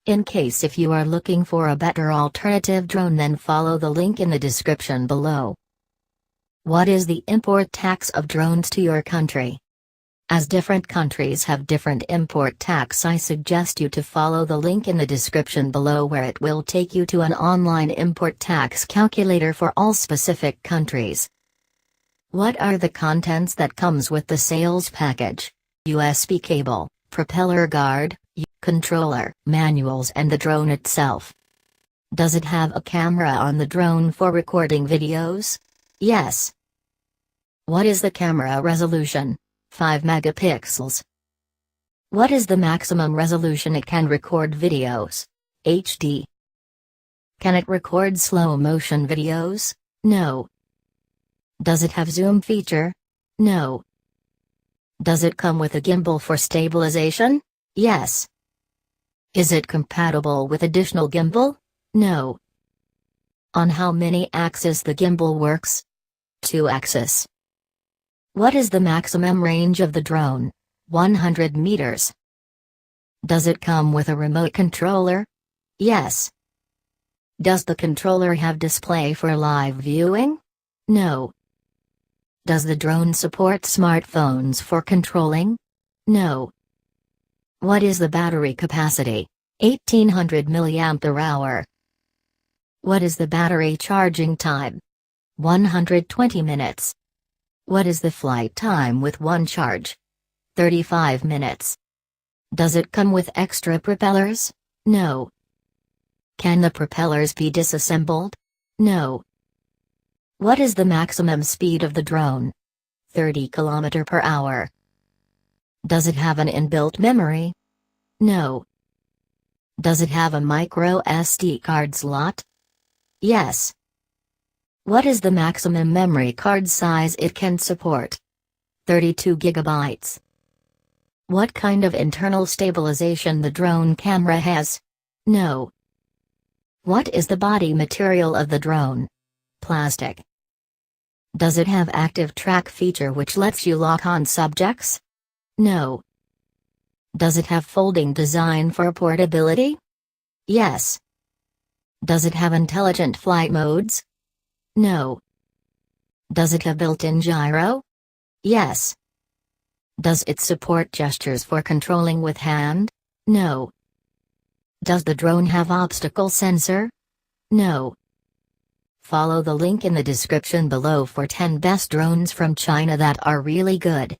In case if you are looking for a better alternative drone, then follow the link in the description below. What is the import tax of drones to your country? As different countries have different import tax, I suggest you to follow the link in the description below, where it will take you to an online import tax calculator for all specific countries. What are the contents that comes with the sales package? USB cable, propeller guard, controller, manuals and the drone itself. Does it have a camera on the drone for recording videos? Yes. What is the camera resolution? 5 megapixels. What is the maximum resolution it can record videos? HD. Can it record slow motion videos? No. Does it have zoom feature? No. Does it come with a gimbal for stabilization? Yes. Is it compatible with additional gimbal? No. On how many axes the gimbal works? 2 axis. What is the maximum range of the drone? 100 meters. Does it come with a remote controller? Yes. Does the controller have display for live viewing? No. Does the drone support smartphones for controlling? No. What is the battery capacity? 1800 mAh. What is the battery charging time? 120 minutes. What is the flight time with one charge? 35 minutes. Does it come with extra propellers? No. Can the propellers be disassembled? No. What is the maximum speed of the drone? 30 km per hour. Does it have an inbuilt memory? No. Does it have a micro SD card slot? Yes. What is the maximum memory card size it can support? 32 gigabytes. What kind of internal stabilization the drone camera has? No. What is the body material of the drone? Plastic. Does it have active track feature which lets you lock on subjects? No. Does it have folding design for portability? Yes. Does it have intelligent flight modes? No. Does it have built-in gyro? Yes. Does it support gestures for controlling with hand? No. Does the drone have obstacle sensor? No. Follow the link in the description below for 10 best drones from China that are really good.